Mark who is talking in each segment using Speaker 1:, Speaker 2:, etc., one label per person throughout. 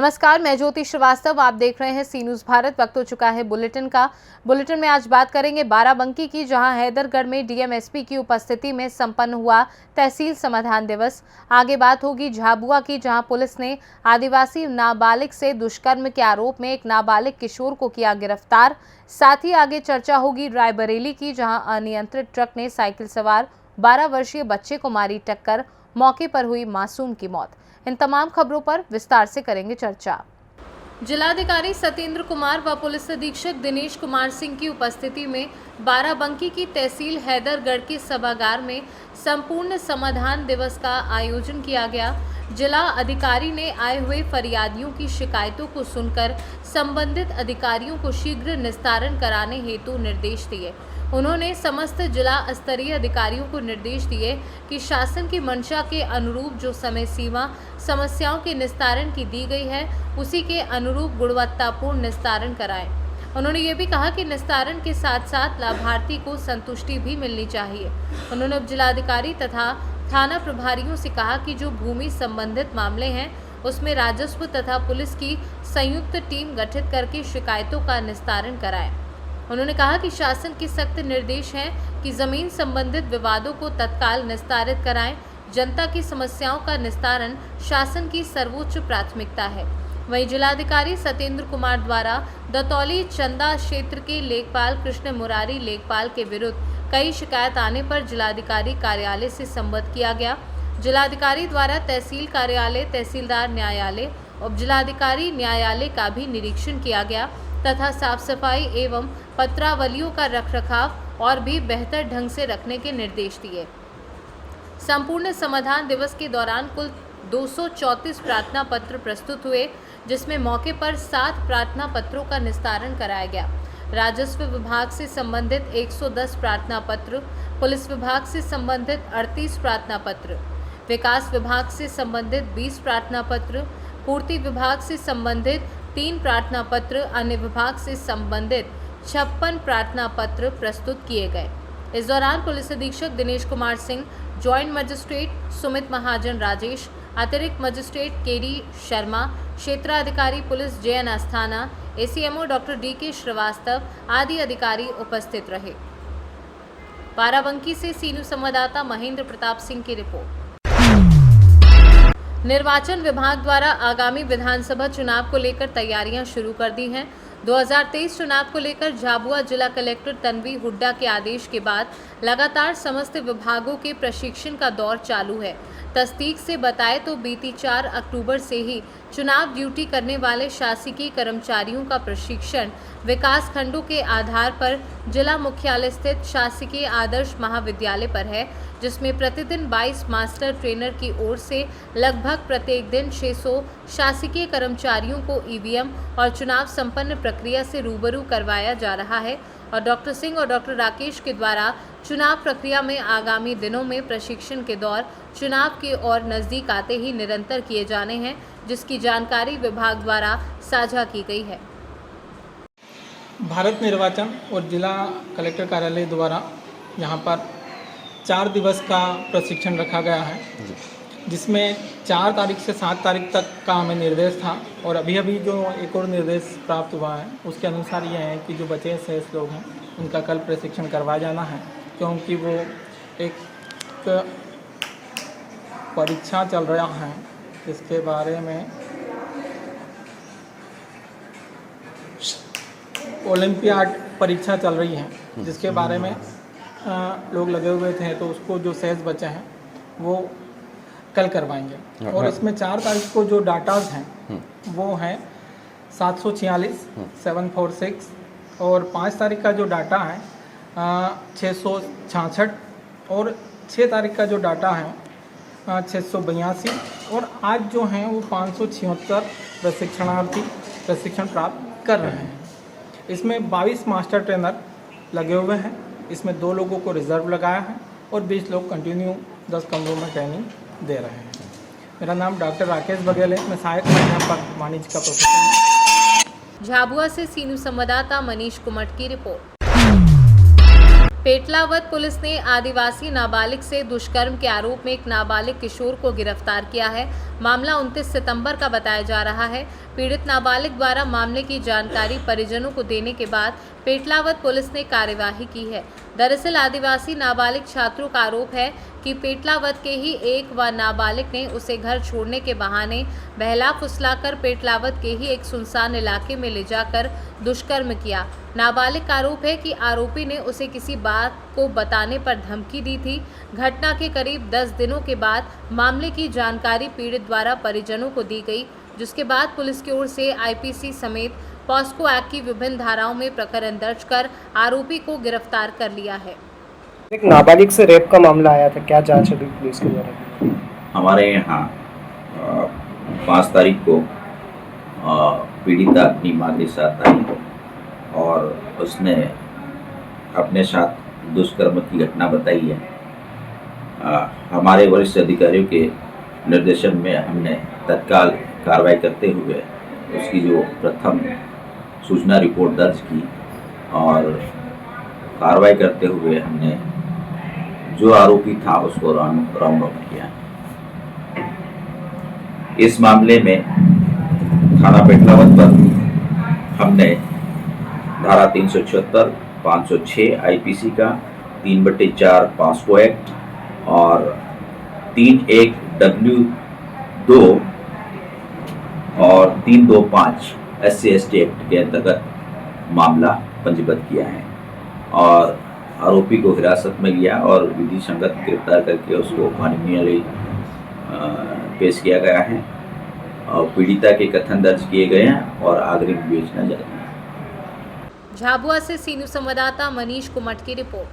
Speaker 1: नमस्कार, मैं ज्योति श्रीवास्तव। आप देख रहे हैं सी न्यूज़ भारत। वक्त हो चुका है बुलेटिन का। बुलेटिन में आज बात करेंगे बाराबंकी की, जहां हैदरगढ़ में डीएम-एसपी की उपस्थिति में संपन्न हुआ तहसील समाधान दिवस। आगे बात होगी झाबुआ की, जहां पुलिस ने आदिवासी नाबालिग से दुष्कर्म के आरोप में एक नाबालिग किशोर को किया गिरफ्तार। साथ ही आगे चर्चा होगी रायबरेली की, जहाँ अनियंत्रित ट्रक ने साइकिल सवार 12 वर्षीय बच्चे को मारी टक्कर, मौके पर हुई मासूम की मौत। इन तमाम खबरों पर विस्तार से करेंगे चर्चा। जिलाधिकारी सत्येंद्र कुमार व पुलिस अधीक्षक दिनेश कुमार सिंह की उपस्थिति में बाराबंकी की तहसील हैदरगढ़ के सभागार में संपूर्ण समाधान दिवस का आयोजन किया गया। जिला अधिकारी ने आए हुए फरियादियों की शिकायतों को सुनकर संबंधित अधिकारियों को शीघ्र निस्तारण कराने हेतु निर्देश दिए। उन्होंने समस्त जिला स्तरीय अधिकारियों को निर्देश दिए कि शासन की मंशा के अनुरूप जो समय सीमा समस्याओं के निस्तारण की दी गई है, उसी के अनुरूप गुणवत्तापूर्ण निस्तारण कराएं। उन्होंने ये भी कहा कि निस्तारण के साथ साथ लाभार्थी को संतुष्टि भी मिलनी चाहिए। उन्होंने उप जिलाधिकारी तथा थाना प्रभारियों से कहा कि जो भूमि संबंधित मामले हैं, उसमें राजस्व तथा पुलिस की संयुक्त टीम गठित करके शिकायतों का निस्तारण कराएं। उन्होंने कहा कि शासन के सख्त निर्देश हैं कि जमीन संबंधित विवादों को तत्काल निस्तारित कराएं। जनता की समस्याओं का निस्तारण शासन की सर्वोच्च प्राथमिकता है। वहीं जिलाधिकारी सत्येंद्र कुमार द्वारा दतौली चंदा क्षेत्र के लेखपाल कृष्ण मुरारी लेखपाल के विरुद्ध कई शिकायत आने पर जिलाधिकारी कार्यालय से संबद्ध किया गया। जिलाधिकारी द्वारा तहसील कार्यालय, तहसीलदार न्यायालय, उप जिलाधिकारी न्यायालय का भी निरीक्षण किया गया तथा साफ सफाई एवं पत्रावलियों का रखरखाव और भी बेहतर ढंग से रखने के निर्देश दिए। संपूर्ण समाधान दिवस के दौरान कुल 234 प्रार्थना पत्र प्रस्तुत हुए, जिसमें मौके पर 7 प्रार्थना पत्रों का निस्तारण कराया गया। राजस्व विभाग से संबंधित 110 प्रार्थना पत्र, पुलिस विभाग से संबंधित 38 प्रार्थना पत्र, विकास विभाग से संबंधित 20 प्रार्थना पत्र, पूर्ति विभाग से संबंधित 3 प्रार्थना पत्र, अन्य विभाग से संबंधित 56 प्रार्थना पत्र प्रस्तुत किए गए। इस दौरान पुलिस अधीक्षक दिनेश कुमार सिंह, ज्वाइंट मजिस्ट्रेट सुमित महाजन राजेश, अतिरिक्त मजिस्ट्रेट केडी शर्मा, क्षेत्राधिकारी police Jayan Asthana, ACMO doctor DK Srivastava आदि अधिकारी उपस्थित रहे। बाराबंकी से सी न्यूज़ संवाददाता महेंद्र प्रताप सिंह की रिपोर्ट। निर्वाचन विभाग द्वारा आगामी विधानसभा चुनाव को लेकर तैयारियां शुरू कर दी हैं। 2023 चुनाव को लेकर झाबुआ जिला कलेक्टर तन्वी हुड्डा के आदेश के बाद लगातार समस्त विभागों के प्रशिक्षण का दौर चालू है। तस्दीक से बताएं तो बीती 4 अक्टूबर से ही चुनाव ड्यूटी करने वाले शासकीय कर्मचारियों का प्रशिक्षण विकास खंडों के आधार पर जिला मुख्यालय स्थित शासकीय आदर्श महाविद्यालय पर है, जिसमें प्रतिदिन 22 मास्टर ट्रेनर की ओर से लगभग प्रत्येक दिन 600 शासकीय कर्मचारियों को ईवीएम और चुनाव संपन्न प्रक्रिया से रूबरू करवाया जा रहा है। और डॉक्टर सिंह और डॉक्टर राकेश के द्वारा चुनाव प्रक्रिया में आगामी दिनों में प्रशिक्षण के दौर चुनाव के और नज़दीक आते ही निरंतर किए जाने हैं, जिसकी जानकारी विभाग द्वारा साझा की गई है।
Speaker 2: भारत निर्वाचन और जिला कलेक्टर कार्यालय द्वारा यहाँ पर 4 दिवस का प्रशिक्षण रखा गया है, जिसमें 4 तारीख से 7 तारीख तक का हमें निर्देश था। और अभी जो एक और निर्देश प्राप्त हुआ है, उसके अनुसार ये है कि जो बचे शेष लोग हैं उनका कल प्रशिक्षण करवाया जाना है, क्योंकि वो एक परीक्षा चल रहा है, इसके बारे में ओलंपियाड परीक्षा चल रही है, जिसके बारे में लोग लगे हुए थे, तो उसको जो शेष बचे हैं वो कल करवाएंगे। और इसमें 4 तारीख को जो डाटाज हैं वो हैं 746, 746 और 5 तारीख का जो डाटा है 666 और 6 तारीख का जो डाटा है 682 और आज जो हैं वो 576 प्रशिक्षणार्थी प्रशिक्षण प्राप्त कर रहे हैं। इसमें 22 मास्टर ट्रेनर लगे हुए हैं, इसमें 2 लोगों को रिजर्व लगाया है और 20 लोग कंटिन्यू 10 कमरों में ट्रेनिंग दे रहे हैं। मेरा नाम डॉक्टर राकेश बघेल है, मैं सहायक प्राध्यापक वाणिज्य का प्रोफेसर हूँ।
Speaker 1: झाबुआ से सी न्यूज़ संवाददाता मनीष कुमट की रिपोर्ट। पेटलावद पुलिस ने आदिवासी नाबालिग से दुष्कर्म के आरोप में एक नाबालिग किशोर को गिरफ्तार किया है। मामला 29 सितंबर का बताया जा रहा है। पीड़ित नाबालिग द्वारा मामले की जानकारी परिजनों को देने के बाद पेटलावद पुलिस ने कार्यवाही की है। दरअसल आदिवासी नाबालिग छात्रों का आरोप है कि पेटलावद के ही एक व नाबालिग ने उसे घर छोड़ने के बहाने बहला फुसलाकर पेटलावद के ही एक सुनसान इलाके में ले जाकर दुष्कर्म किया। नाबालिग का आरोप है कि आरोपी ने उसे किसी बात को बताने पर धमकी दी थी। घटना के करीब 10 दिनों के बाद मामले की जानकारी पीड़ित द्वारा परिजनों को दी गई, जिसके बाद पुलिस की ओर से आईपीसी समेत पॉस्को एक्ट की विभिन्न धाराओं में प्रकरण दर्ज कर आरोपी को गिरफ्तार कर लिया है।
Speaker 3: एक नाबालिग से रेप का मामला आया था, क्या जांच अभी पुलिस के द्वारा?
Speaker 4: हमारे यहाँ 5 तारीख को पीड़िता अपनी माँ के साथ आई और उसने अपने साथ दुष्कर्म की घटना बताई है। हमारे वरिष्ठ अधिकारियों के निर्देशन में हमने तत्काल कार्रवाई करते हुए उसकी जो प्रथम सूचना रिपोर्ट दर्ज की और कार्रवाई करते हुए हमने जो आरोपी था उसको राउंड अप किया। इस मामले में थाना पेटलावद पर हमने धारा 376, 506 आईपीसी का 3/4 पॉस्को एक्ट और 31W2 और 325 SC/ST एक्ट के अंतर्गत मामला पंजीबद्ध किया है और आरोपी को हिरासत में लिया और विधि संगत गिरफ्तार करके उसको माननीय पेश किया गया है और पीड़िता के कथन दर्ज किए गए हैं और अग्रिम विवेचना जारी है।
Speaker 1: झाबुआ से सी न्यूज़ संवाददाता मनीष कुमट की रिपोर्ट।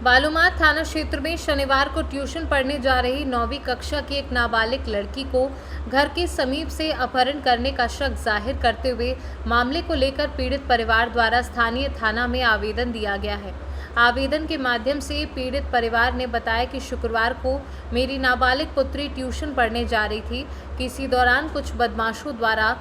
Speaker 1: बालूमाथ थाना क्षेत्र में शनिवार को ट्यूशन पढ़ने जा रही 9वीं कक्षा की एक नाबालिग लड़की को घर के समीप से अपहरण करने का शक जाहिर करते हुए मामले को लेकर पीड़ित परिवार द्वारा स्थानीय थाना में आवेदन दिया गया है। आवेदन के माध्यम से पीड़ित परिवार ने बताया कि शुक्रवार को मेरी नाबालिग पुत्री ट्यूशन पढ़ने जा रही थी कि इसी दौरान कुछ बदमाशों द्वारा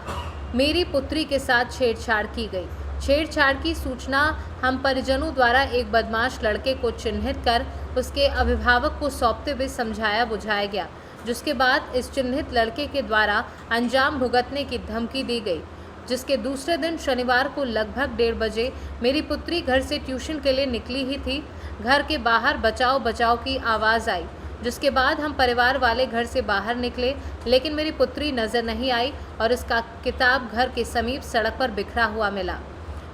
Speaker 1: मेरी पुत्री के साथ छेड़छाड़ की गई। छेड़छाड़ की सूचना हम परिजनों द्वारा एक बदमाश लड़के को चिन्हित कर उसके अभिभावक को सौंपते हुए समझाया बुझाया गया, जिसके बाद इस चिन्हित लड़के के द्वारा अंजाम भुगतने की धमकी दी गई। जिसके दूसरे दिन शनिवार को लगभग 1:30 बजे मेरी पुत्री घर से ट्यूशन के लिए निकली ही थी। घर के बाहर बचाओ बचाओ की आवाज़ आई, जिसके बाद हम परिवार वाले घर से बाहर निकले, लेकिन मेरी पुत्री नज़र नहीं आई और इसका किताब घर के समीप सड़क पर बिखरा हुआ मिला।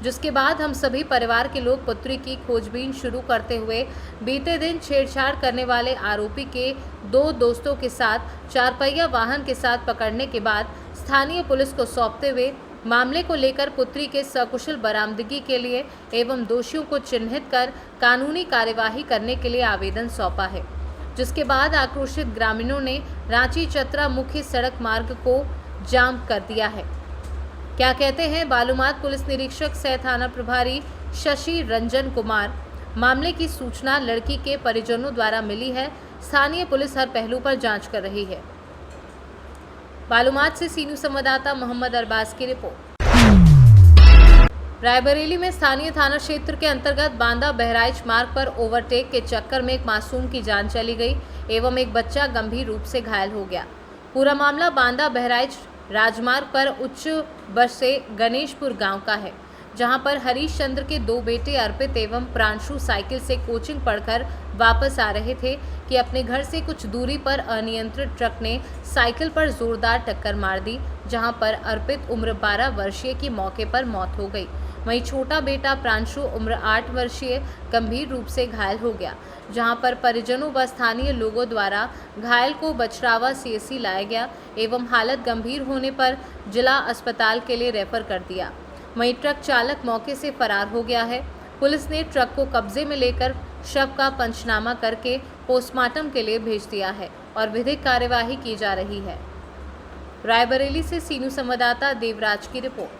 Speaker 1: जिसके बाद हम सभी परिवार के लोग पुत्री की खोजबीन शुरू करते हुए बीते दिन छेड़छाड़ करने वाले आरोपी के 2 दोस्तों के साथ 4 पहिया वाहन के साथ पकड़ने के बाद स्थानीय पुलिस को सौंपते हुए मामले को लेकर पुत्री के सकुशल बरामदगी के लिए एवं दोषियों को चिन्हित कर कानूनी कार्यवाही करने के लिए आवेदन सौंपा है। जिसके बाद आक्रोशित ग्रामीणों ने रांची चतरा मुख्य सड़क मार्ग को जाम कर दिया है। क्या कहते हैं बालूमाथ पुलिस निरीक्षक सह थाना प्रभारी शशि रंजन कुमार। मामले की सूचना लड़की के परिजनों द्वारा मिली है। स्थानीय पुलिस हर पहलू पर जांच कर रही है। बालूमाथ से सी न्यूज़ संवाददाता मोहम्मद अरबाज की रिपोर्ट। रायबरेली में स्थानीय थाना क्षेत्र के अंतर्गत बांदा बहराइच मार्ग पर ओवरटेक के चक्कर में एक मासूम की जान चली गई एवं एक बच्चा गंभीर रूप से घायल हो गया। पूरा मामला बांदा बहराइच राजमार्ग पर उच्च बस से गणेशपुर गांव का है, जहां पर हरीश चंद्र के 2 बेटे अर्पित एवं प्रांशु साइकिल से कोचिंग पढ़कर वापस आ रहे थे कि अपने घर से कुछ दूरी पर अनियंत्रित ट्रक ने साइकिल पर जोरदार टक्कर मार दी, जहां पर अर्पित उम्र 12 वर्षीय की मौके पर मौत हो गई। वहीं छोटा बेटा प्रांशु उम्र 8 वर्षीय गंभीर रूप से घायल हो गया, जहां पर परिजनों व स्थानीय लोगों द्वारा घायल को बछरावा CSC लाया गया एवं हालत गंभीर होने पर जिला अस्पताल के लिए रेफर कर दिया। वहीं ट्रक चालक मौके से फरार हो गया है। पुलिस ने ट्रक को कब्जे में लेकर शव का पंचनामा करके पोस्टमार्टम के लिए भेज दिया है और विधिक कार्यवाही की जा रही है। रायबरेली से सी न्यूज़ संवाददाता देवराज की रिपोर्ट।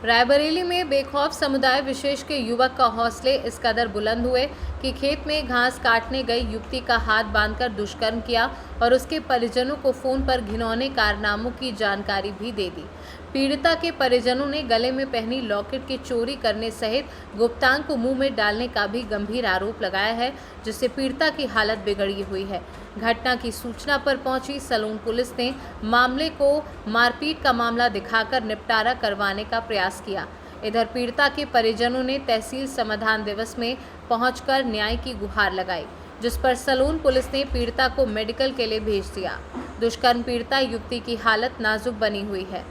Speaker 1: रायबरेली में बेखौफ समुदाय विशेष के युवक का हौसले इस कदर बुलंद हुए कि खेत में घास काटने गई युवती का हाथ बांधकर दुष्कर्म किया और उसके परिजनों को फोन पर घिनौने कारनामों की जानकारी भी दे दी। पीड़िता के परिजनों ने गले में पहनी लॉकेट की चोरी करने सहित गुप्तांग को मुंह में डालने का भी गंभीर आरोप लगाया है, जिससे पीड़िता की हालत बिगड़ी हुई है। घटना की सूचना पर पहुंची सलून पुलिस ने मामले को मारपीट का मामला दिखाकर निपटारा करवाने का प्रयास किया। इधर पीड़िता के परिजनों ने तहसील समाधान दिवस में पहुंचकर न्याय की गुहार लगाई, जिस पर सलून पुलिस ने पीड़िता को मेडिकल के लिए भेज दिया। दुष्कर्म पीड़िता युवती की हालत नाजुक बनी हुई है।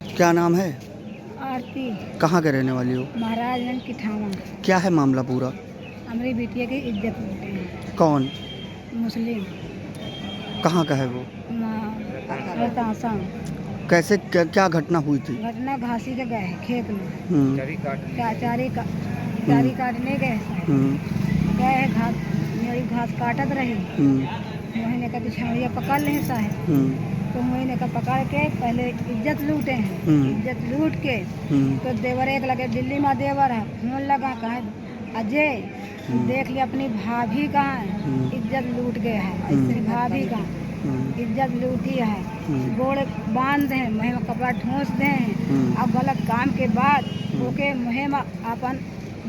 Speaker 5: क्या नाम है?
Speaker 6: आरती।
Speaker 5: कहाँ के रहने वाली हो?
Speaker 6: महाराजगंज की ठावा।
Speaker 5: क्या है मामला पूरा?
Speaker 6: हमारी बिटिया की इज्जत लूटे हैं।
Speaker 5: कौन?
Speaker 6: मुस्लिम।
Speaker 5: कहाँ का है वो?
Speaker 6: आसाम।
Speaker 5: कैसे क्या घटना हुई थी?
Speaker 6: घटना घासी के गए हैं खेत में। चारी काटने गए हैं। घास मेरी घास काटत रही। मोहिने का पिछड़िया पकड़ ले साहब, तो मोहिने का पकड़ के पहले इज्जत लूटे हैं। इज्जत लूट के तो देवर एक लगे दिल्ली में देवर है, फोन लगा कहा अजय देख लिया अपनी भाभी कहाँ है, इज्जत लूट गए है। इसकी भाभी कहाँ इज्जत लूटी है, गोड़ बांध दे मुँह में कपड़ा ठोस दे। अब गलत काम के बाद ओके मुँह में अपन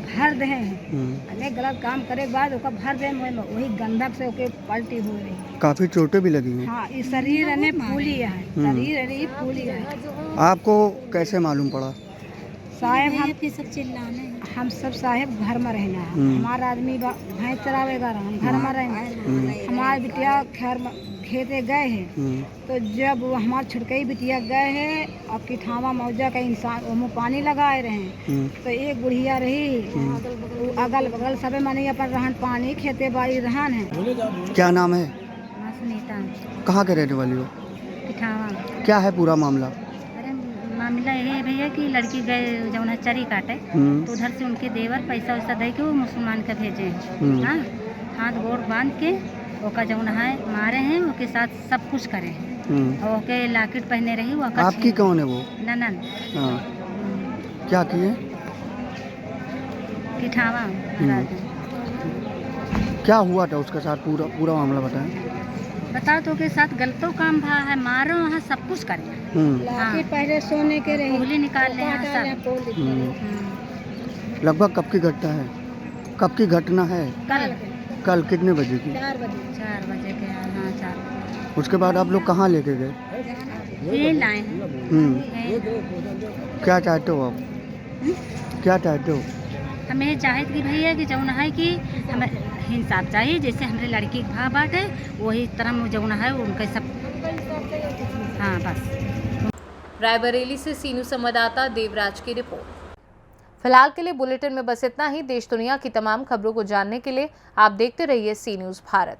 Speaker 6: भर दे अनेक गलत काम करे के बाद ओका भर दे मुँह में, वही गंधक से ओके पलटी हो रही।
Speaker 5: काफी चोटें भी लगी हैं।
Speaker 6: हाँ, इस शरीर ने फूली है, शरीर ने फूली है।
Speaker 5: आपको कैसे मालूम पड़ा?
Speaker 6: साहेब हम सब साहेब घर में रहना है। हमारा आदमी भैंस चरावेगा, हम घर में रहना। हमारे बिटिया खैर खेते गए हैं, तो जब हमारे छुटकई बिटिया गए हैं और किठावा मौजा का इंसान वो पानी लगाए रहे हैं, तो एक बुढ़िया रही अगल बगल सबे मनी अपन रहन पानी खेते बाड़ी रहन है।
Speaker 5: क्या नाम है?
Speaker 6: सुनीता।
Speaker 5: कहाँ के रहने वाली हो?
Speaker 6: किठावा।
Speaker 5: क्या है पूरा मामला?
Speaker 6: मामला ये है भैया कि लड़की गए जौन है चरी काटे, तो उधर से उनके देवर पैसा वैसा दे के वो मुसलमान का भेजे हैं। हाँ, हाथ गोड़ बांध के ओका जौन है मारे हैं, उसके साथ सब कुछ करे हैं। और ओके लाकेट पहने रही वो।
Speaker 5: आपकी कौन है वो?
Speaker 6: ननन।
Speaker 5: हाँ। क्या किए?
Speaker 6: किठावा।
Speaker 5: क्या हुआ था उसके साथ? पूरा मामला बताएं।
Speaker 6: बताओ तो के साथ गलतो काम भा है, मारो वहाँ सब कुछ करे। लाकेट पहले सोने के रही, कोहली निकाल ले सब।
Speaker 5: लगभग कब की घटना है? कब की घटना है? कल कितने बजे की?
Speaker 6: 4 बजे के। हाँ, 4 बजे।
Speaker 5: उसके बाद आप लोग कहाँ लेके गए?
Speaker 6: ये लाए हैं।
Speaker 5: क्या चाहते हो आप? क्या चाहते हो?
Speaker 6: हमें चाहत की भैया कि जौन है कि हमें इंसाफ चाहिए, जैसे हमारे लड़की के भाव बाटे वही तरह जौन है उनका सब। हाँ बस।
Speaker 1: रायबरेली से सीनू संवाददाता देवराज की रिपोर्ट। फिलहाल के लिए बुलेटिन में बस इतना ही। देश दुनिया की तमाम खबरों को जानने के लिए आप देखते रहिए सी न्यूज़ भारत।